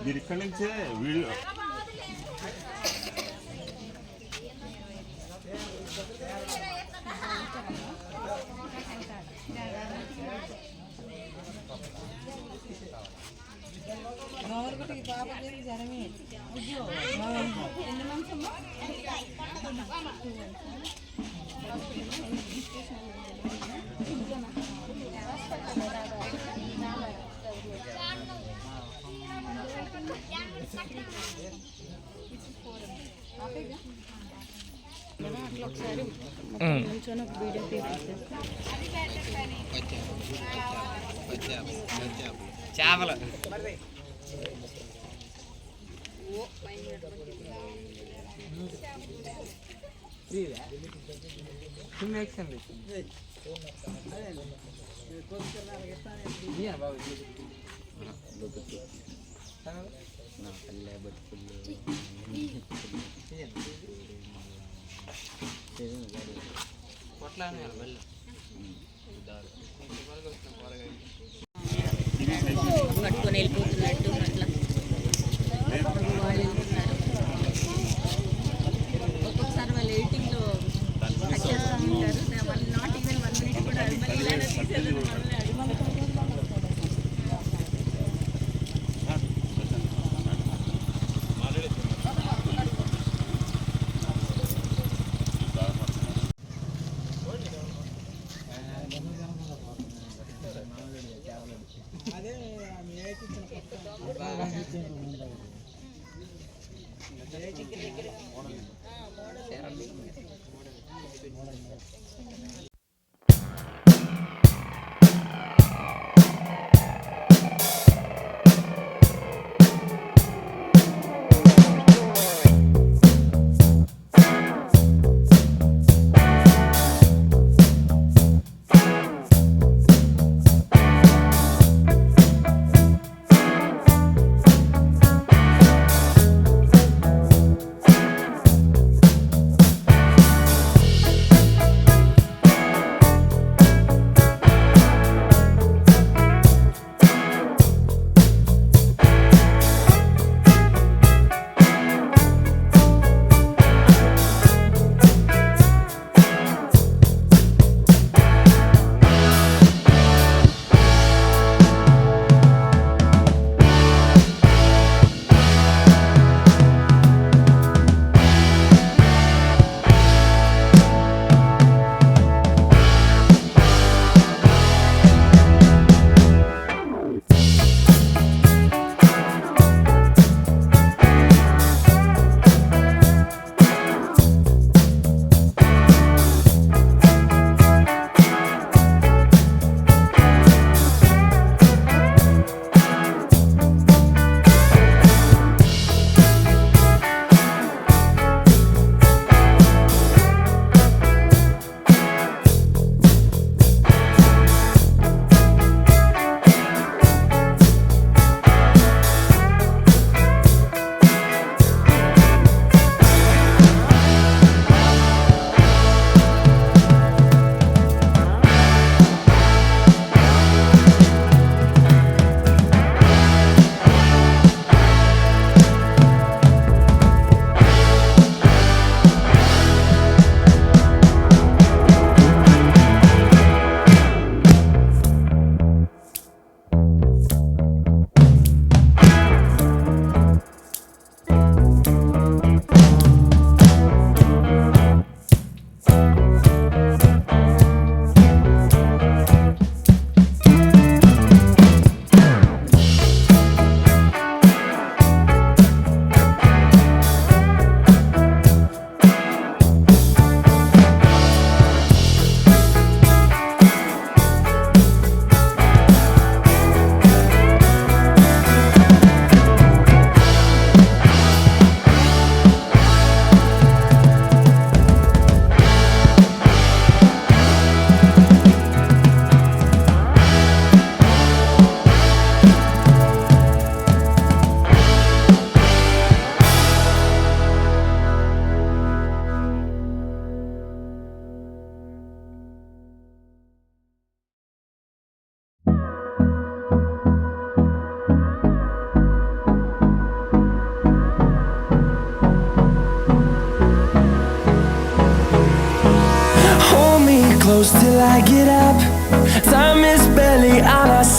మీరు ఇక్కడి నుంచే వీడియో ఒకసారి నుంచొని ఒక వీడియో చేపలు పట్టుకొని వెళ్ళిపోతున్నట్టు అట్లా ఒక్కొక్కసారి వాళ్ళు ఎడిటింగ్లో వచ్చేస్తూ ఉంటారు. వాళ్ళు నాట్ ఈవెన్ 1 minute కూడా తీసేది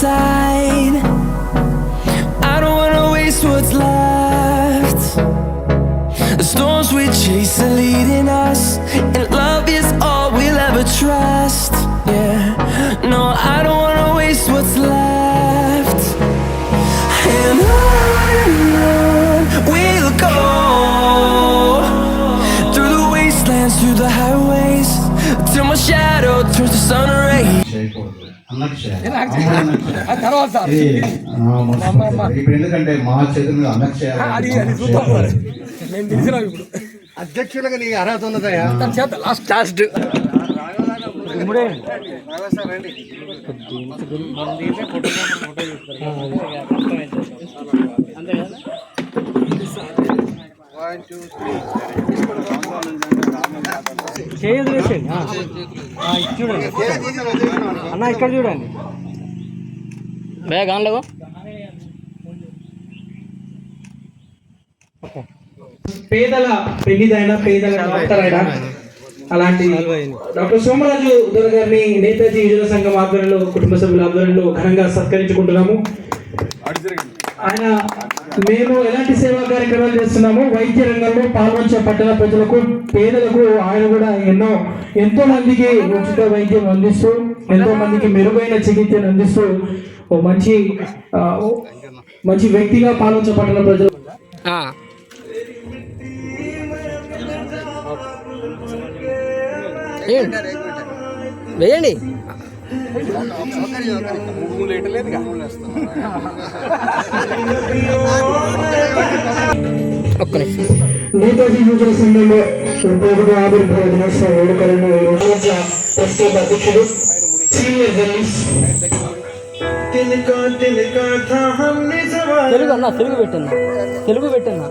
side. I don't wanna waste what's left. The storms we chase are leading us, and love is all we'll ever trust. Yeah, no, I don't wanna waste what's left. And on we'll go, through the wastelands, through the highways, till my shadow turns to sun rays. చేయకూడదు అన్నకు చేయాలి, ఇప్పుడు ఎందుకంటే మా చేతుల మీద అన్నకు చేయాలి. అధ్యక్షులుగా నీ అర్హత ఉన్నదయ్యా. లాస్ట్ చూడండి అన్న, ఇక్కడ చూడండి. బ్యాగ్ ఆన్లో పేదల పెళ్లిదైనా పేదల డాక్టరైనా అలాంటి డాక్టర్ సోమరాజు ఉదర్ గారిని నేతాజీ యువజన సంఘం ఆధ్వర్యంలో కుటుంబ సభ్యుల ఆధ్వర్యంలో ఘనంగా సత్కరించుకుంటున్నాము. ఆయన మేము ఎలాంటి సేవా కార్యక్రమాలు చేస్తున్నాము, వైద్య రంగంలో పాల్వంచ పట్టణ ప్రజలకు పేదలకు ఆయన కూడా ఎంతో మందికి ఉచిత వైద్యం అందిస్తూ ఎంతో మందికి మెరుగైన చికిత్సను అందిస్తూ ఓ మంచి వ్యక్తిగా పాల్వంచ పట్టణ ప్రజలు వేయండి. నేతాజీ యువజన సంఘంలో 21వ ఆవిర్భావ దినోత్సవ వేడుకలను ప్రస్తుత అధ్యక్షుడు సీనియర్ జర్నలిస్ట్ తెలుగు అన్న, తెలుగు పెట్టన్నా, తెలుగు పెట్టన్నా.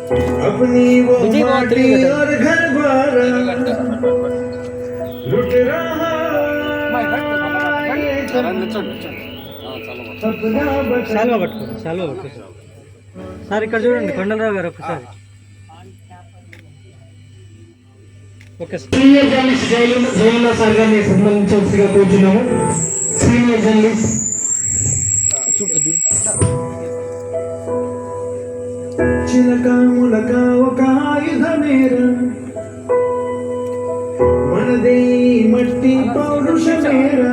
శాలువా పట్టుకోండి, శాలువా పట్టుకోండి సార్. ఇక్కడ చూడండి కొండలరావు గారు ఒకసారి. సీనియర్ జర్నలిస్ట్ జయన్న సార్ గారిని సంబంధించవలసిగా కూర్చున్నాము. సీనియర్ జర్నలిస్ట్ చిలక ఒక ఆయుధమేరా మనదే మట్టి పౌరుషమేరా.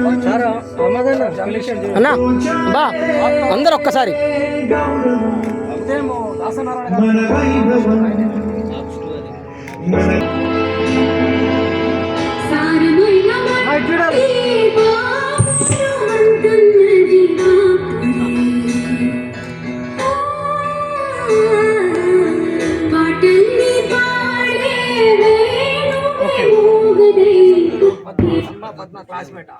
అన్నా బా అందరు ఒక్కసారి. మన వైభవం మన classmate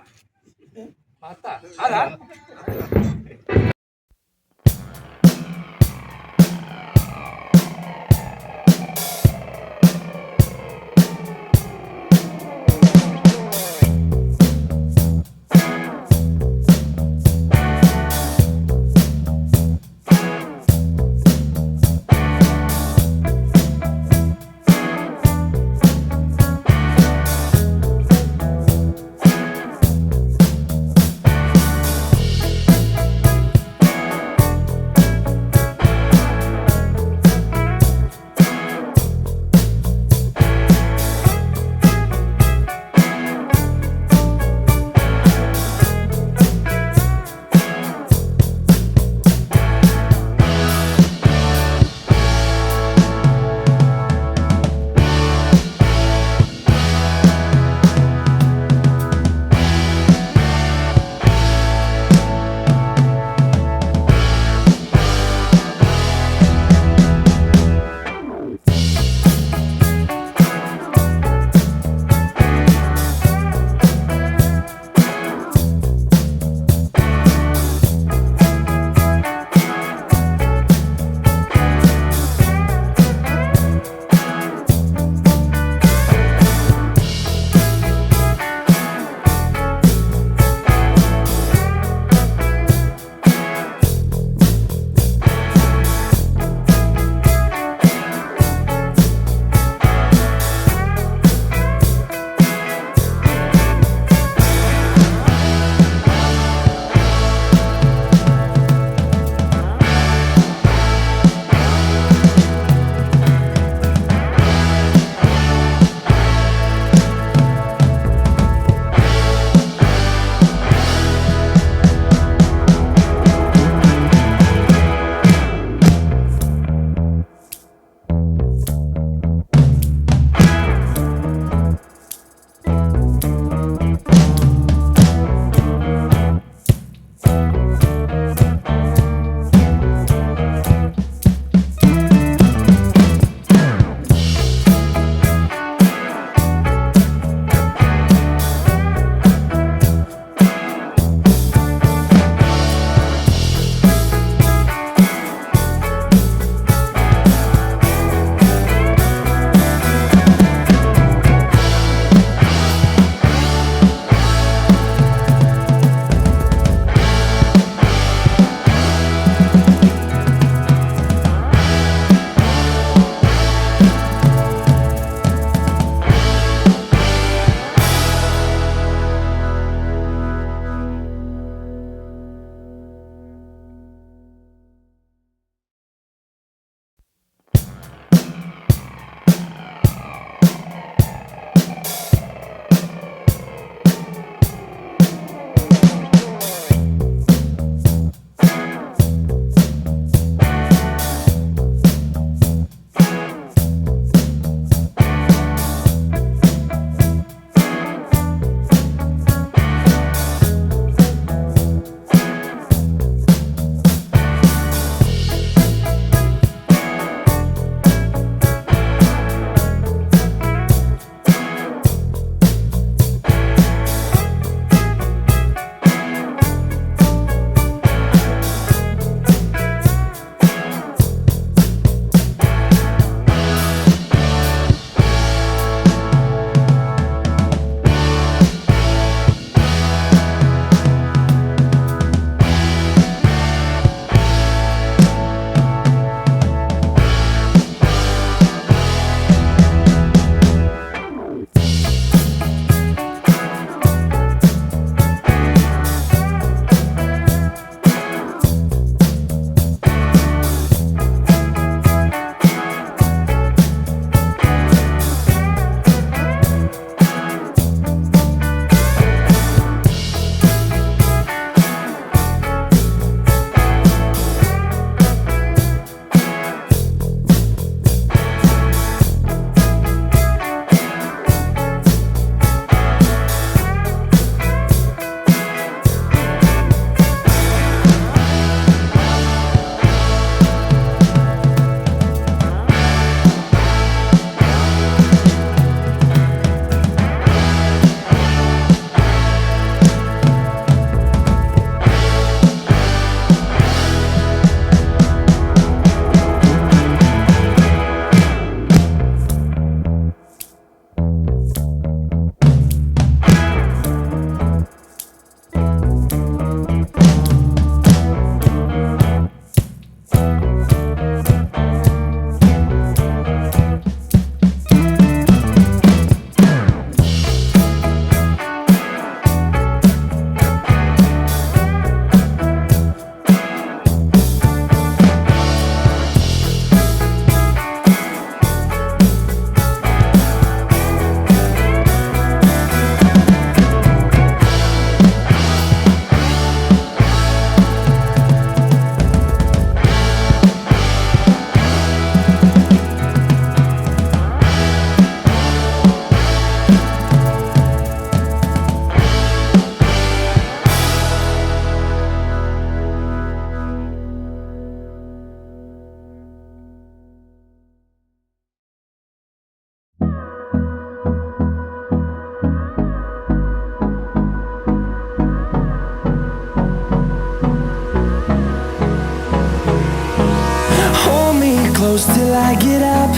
close till I get up.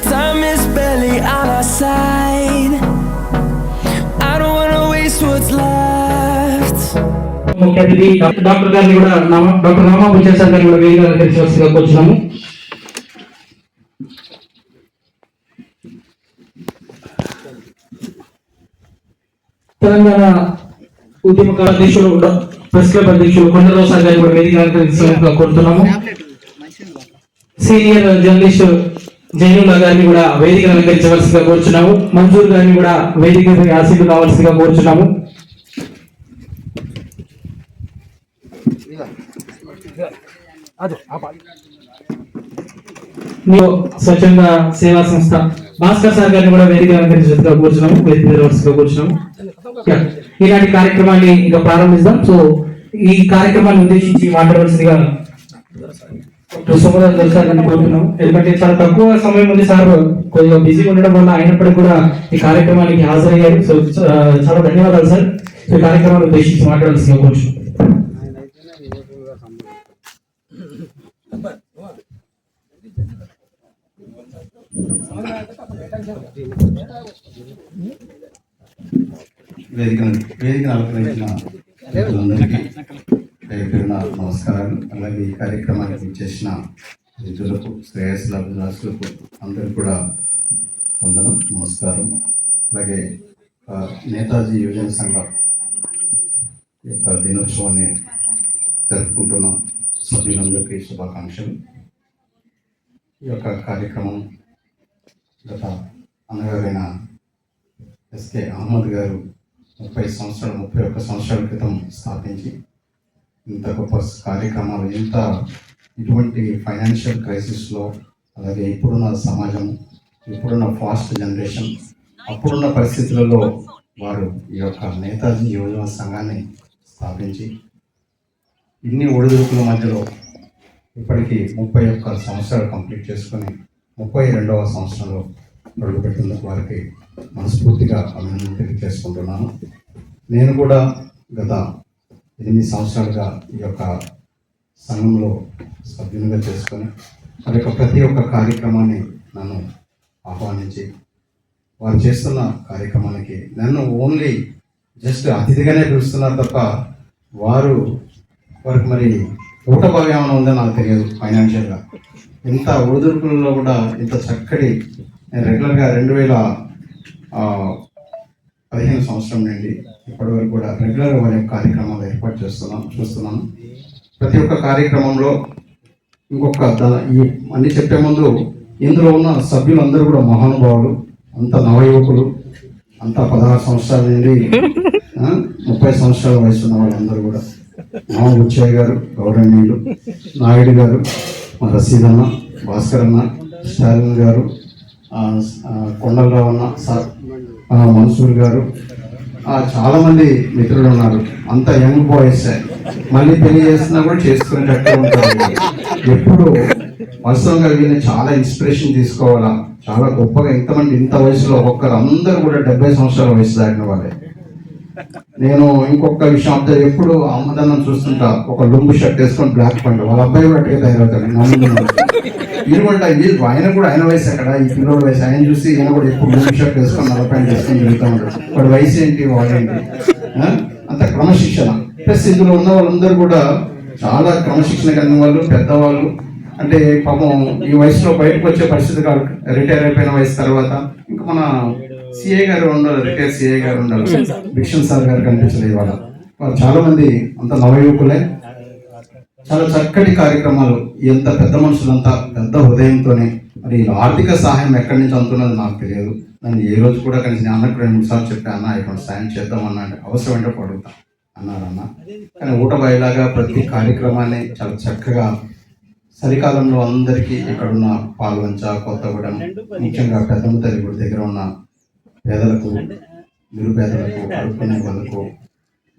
Time is barely on our side. I don't wanna waste what's left. ముఖ్య అతిథి డాక్టర్ గారిని కూడా డాక్టర్ రామాబుచ్చన్ సార్ గారిని కూడా వేదిక అలంకరించవలసిందిగా కోరుచున్నాము. తెలంగాణ ఉద్యమకాల అధ్యక్షుడు ప్రెస్ క్లబ్ అధ్యక్షుడు కొండరావు సార్ గారిని కూడా వేదిక అలంకరించవలసిందిగా కోరుతున్నాము. సీనియర్ జర్నలిస్ట్ జైనుల్లా గారిని కూడా వేదిక అలంకరించవలసిందిగా కోరుచున్నాము. మంజూర్ గారిని కూడా వేదిక ఆశీర్లు కావాల్సిందిగా కోరుచున్నాము. స్వచ్ఛంద సేవా సంస్థ భాస్కర్ సార్ గారిని కూడా వేదిక అలంకరించవలసిందిగా కోరుచున్నాము. వేదిక కూర్చున్నాము. ఈనాటి కార్యక్రమాన్ని ఇంకా ప్రారంభిస్తాం. సో ఈ కార్యక్రమాన్ని ఉద్దేశించి మాట్లాడవలసిందిగా సోమరాజు సార్ గారిని కోరుతున్నాం. ఎందుకంటే చాలా తక్కువ సమయం ఉంది సార్, కొద్దిగా బిజీగా ఉండడం వల్ల అయినప్పటికీ కూడా ఈ కార్యక్రమానికి హాజరయ్యారు. సో చాలా ధన్యవాదాలు సార్. ఈ కార్యక్రమాన్ని ఉద్దేశించి మాట్లాడాల్సిందిగా కోరుచున్నాం. వేదికను అలంకరించిన వ్యక్తులందరికీ పేరున నమస్కారాలు. అలాగే ఈ కార్యక్రమానికి చేసిన విద్యులకు, శ్రేయస్సులకు అందరికీ కూడా వందనం, నమస్కారం. అలాగే నేతాజీ యువజన సంఘం యొక్క దినోత్సవాన్ని జరుపుకుంటున్న సభ్యులందరికీ శుభాకాంక్షలు. ఈ యొక్క కార్యక్రమం గత అన్నగారైన ఎస్కే అహ్మద్ గారు 31 సంవత్సరాల క్రితం స్థాపించి ఇంత గొప్ప కార్యక్రమాలు, ఇటువంటి ఫైనాన్షియల్ క్రైసిస్లో, అలాగే ఇప్పుడున్న సమాజం, ఇప్పుడున్న ఫాస్ట్ జనరేషన్, అప్పుడున్న పరిస్థితులలో వారు ఈ యొక్క నేతాజీ యువజన సంఘాన్ని స్థాపించి ఇన్ని ఒడిదుడుకుల మధ్యలో ఇప్పటికీ 31 సంవత్సరాలు కంప్లీట్ చేసుకొని 32వ సంవత్సరంలో అడుగుపెట్టినందుకు వారికి మనస్ఫూర్తిగా అభినందనలు తెలియజేసుకుంటున్నాను. నేను కూడా గత 8 సంవత్సరాలుగా ఈ యొక్క సంఘంలో సభ్యునిగా చేసుకొని వారి యొక్క ప్రతి ఒక్క కార్యక్రమాన్ని నన్ను ఆహ్వానించి వారు చేస్తున్న కార్యక్రమానికి నన్ను ఓన్లీ జస్ట్ అతిథిగానే పిలుస్తున్నారు తప్ప వారికి మరి ఊట భాగం ఏమైనా ఉందో నాకు తెలియదు. ఫైనాన్షియల్గా ఇంత ఒడిదుడుకులలో కూడా ఇంత చక్కటి, నేను రెగ్యులర్గా 2015 సంవత్సరం నుండి ఇప్పటి వరకు కూడా రెగ్యులర్గా వారి యొక్క కార్యక్రమాలు ఏర్పాటు చూస్తున్నాను. ప్రతి ఒక్క కార్యక్రమంలో ఈ అన్ని చెప్పే ముందు ఇందులో ఉన్న సభ్యులందరూ కూడా మహానుభావులు, అంత నవయువకులు, అంతా 16 సంవత్సరాల నుండి 30 సంవత్సరాల వయసు ఉన్న వాళ్ళందరూ కూడా. బుచ్చయ్య గారు, గౌరవనీయులు నాయుడు గారు, రసీదన్న, భాస్కర్ అన్న, స్టాలిన్ గారు, కొండలరావు అన్న, మన్సూర్ గారు, చాలామంది మిత్రులు ఉన్నారు. అంత యంగ్ బాయ్స్, మళ్ళీ పెళ్లి చేస్తున్నా కూడా చేసుకునేటట్టు ఉంటారు. ఎప్పుడు వాస్తవంగా వీళ్ళని చాలా ఇన్స్పిరేషన్ తీసుకోవాలా. చాలా గొప్పగా ఇంత వయసులో ఒక్కొక్కరు అందరూ కూడా 70 సంవత్సరాల వయసు దాటిన వాళ్ళే. నేను ఇంకొక విషయం అబ్జర్వ్, ఎప్పుడు అమ్మదన్నం చూస్తుంటా, ఒక లుంబు షర్ట్ వేసుకొని బ్లాక్ ప్యాంట్, వాళ్ళ అబ్బాయి కూడా అట్టే తయారవుతాడు. ఆయన కూడా ఆయన వయసు అక్కడ, ఈ పిల్లల వయసు ఆయన చూసి ఈయన కూడా ఎప్పుడు లుంబు షర్ట్ వేసుకొని నల్ల ప్యాంట్ వేసుకొని తిరుగుతూ ఉంటాడు. వాడి వయసు ఏంటి, వాళ్ళేంటి, అంత క్రమశిక్షణ. ప్లస్ ఇందులో ఉన్న వాళ్ళందరూ కూడా చాలా క్రమశిక్షణ కలిగిన వాళ్ళు, పెద్దవాళ్ళు. అంటే పాపం ఈ వయసులో బయటకు వచ్చే పరిస్థితి కాదు. రిటైర్ అయిపోయిన వయసు తర్వాత ఇంకా మన సిఐ గారు ఉండాలి, రిటైర్ సిఐ గారు ఉండాలి, భిక్షన్ సార్ గారు కనిపించలేదు. వాళ్ళు చాలా మంది అంత నవయువకులే. చాలా చక్కటి కార్యక్రమాలు. ఎంత పెద్ద మనుషులంతా పెద్ద హృదయంతోనే. మరి ఆర్థిక సహాయం ఎక్కడి నుంచి అందుతున్నది నాకు తెలియదు. నన్ను ఏ రోజు కూడా కలిసి అన్నకు 2-3 సార్లు చెప్పాను, అన్న ఇటువంటి సాయం చేద్దామన్నా అంటే అవసరం అంటే పడుగుతా అన్నారన్న. కానీ ఊటబాయిలాగా ప్రతి కార్యక్రమాన్ని చాలా చక్కగా చలికాలంలో అందరికీ ఇక్కడున్న పాల్వంచ, కొత్తగూడెం, ముఖ్యంగా పెద్దమ్మ తల్లి గుడి దగ్గర ఉన్న పేదలకు, నిరుపేదలకు, అడుక్కునే వాళ్ళకు,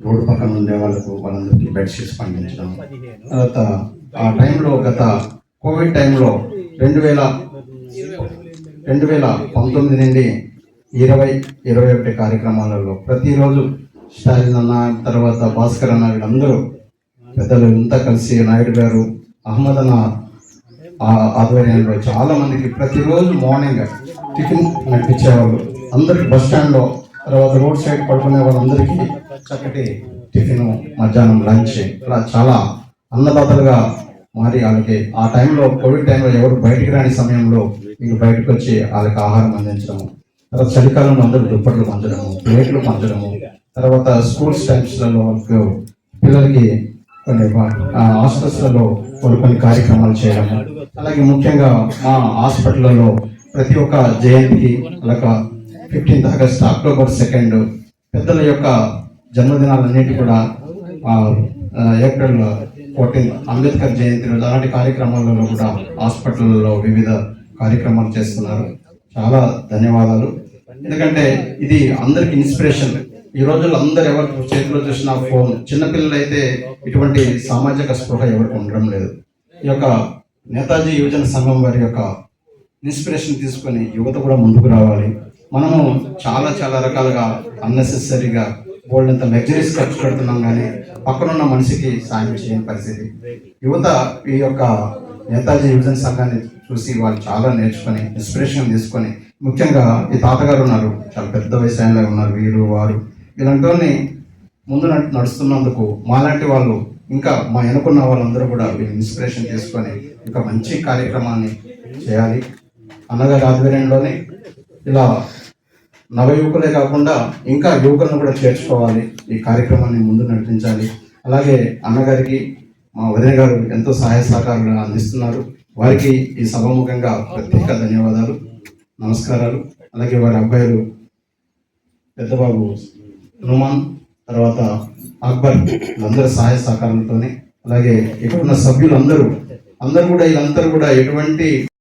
రోడ్డు పక్కన ఉండే వాళ్ళకు, వాళ్ళందరికీ బెడ్షీట్స్ పండించడం. తర్వాత ఆ టైంలో గత కోవిడ్ టైంలో 2019 నుండి 2021 కార్యక్రమాలలో ప్రతిరోజు స్టాలిన్ అన్న, తర్వాత భాస్కర్ అన్న, వీళ్ళందరూ పెద్దలు ఇంతా కలిసి, నాయుడు గారు, అహ్మద్ అన్న ఆధ్వర్యంలో చాలా మందికి ప్రతిరోజు మార్నింగ్ టిఫిన్ నడిపించేవాళ్ళు. అందరికి బస్ స్టాండ్లో, తర్వాత రోడ్ సైడ్ పడుకునే వాళ్ళందరికీ చక్కటి టిఫిన్, మధ్యాహ్నం లంచ్, ఇలా చాలా అన్నదాతలుగా మారి వాళ్ళకి ఆ టైంలో, కోవిడ్ టైంలో ఎవరు బయటికి రాని సమయంలో ఇంక బయటకు వచ్చి వాళ్ళకి ఆహారం అందించడము, తర్వాత చలికాలంలో అందరూ దుప్పట్లు పంచడము, ప్లేట్లు పంచడము, తర్వాత స్కూల్స్ టైమ్స్లలో వాళ్ళకు పిల్లలకి కొన్ని హాస్పిటల్స్లలో కొన్ని కార్యక్రమాలు చేయడము, అలాగే ముఖ్యంగా మా హాస్పిటల్లో ప్రతి ఒక్క జయంతికి, అలాగ 15th ఆగస్ట్, అక్టోబర్ 2 పెద్దల యొక్క జన్మదినాలన్నిటి కూడా ఏప్రిల్ 14 అంబేద్కర్ జయంతి రోజు అలాంటి కార్యక్రమాలలో కూడా హాస్పిటల్లో వివిధ కార్యక్రమాలు చేస్తున్నారు. చాలా ధన్యవాదాలు. ఎందుకంటే ఇది అందరికి ఇన్స్పిరేషన్. ఈ రోజుల్లో అందరు ఎవరి చేతిలో చూసిన ఫోన్, చిన్నపిల్లలు అయితే ఇటువంటి సామాజిక స్పృహ ఎవరికి ఉండడం లేదు. ఈ యొక్క నేతాజీ యువజన సంఘం వారి యొక్క ఇన్స్పిరేషన్ తీసుకొని యువత కూడా ముందుకు రావాలి. మనము చాలా చాలా రకాలుగా అన్నెసెసరీగా బోల్డంత లగ్జరీస్ ఖర్చు పెడుతున్నాం, కానీ పక్కనున్న మనిషికి సాయం చేయని పరిస్థితి. యువత ఈ యొక్క నేతాజీ యువజన సంఘాన్ని చూసి వాళ్ళు చాలా నేర్చుకొని ఇన్స్పిరేషన్ తీసుకొని, ముఖ్యంగా ఈ తాతగారు ఉన్నారు, చాలా పెద్ద వయసు ఆయన ఉన్నారు, వీరు వారు ఇలాంటి వాళ్ళని ముందు నడుస్తున్నందుకు మాలాంటి వాళ్ళు, ఇంకా మా వెనుకున్న వాళ్ళందరూ కూడా ఇన్స్పిరేషన్ తీసుకొని ఇంకా మంచి కార్యక్రమాన్ని చేయాలి. అన్నగారి ఆధ్వర్యంలోనే ఇలా నవ యువకులే కాకుండా ఇంకా యువకులను కూడా చేర్చుకోవాలి, ఈ కార్యక్రమాన్ని ముందు నడిపించాలి. అలాగే అన్నగారికి మా వదిన గారు ఎంతో సహాయ సహకారాలు అందిస్తున్నారు. వారికి ఈ సభాముఖంగా ప్రత్యేక ధన్యవాదాలు, నమస్కారాలు. అలాగే వారి అబ్బాయిలు పెద్దబాబు నుమాన్, తర్వాత అక్బర్, వీళ్ళందరూ సహాయ సహకారాలతోనే, అలాగే ఇక్కడ ఉన్న సభ్యులందరూ కూడా వీళ్ళందరూ కూడా ఎటువంటి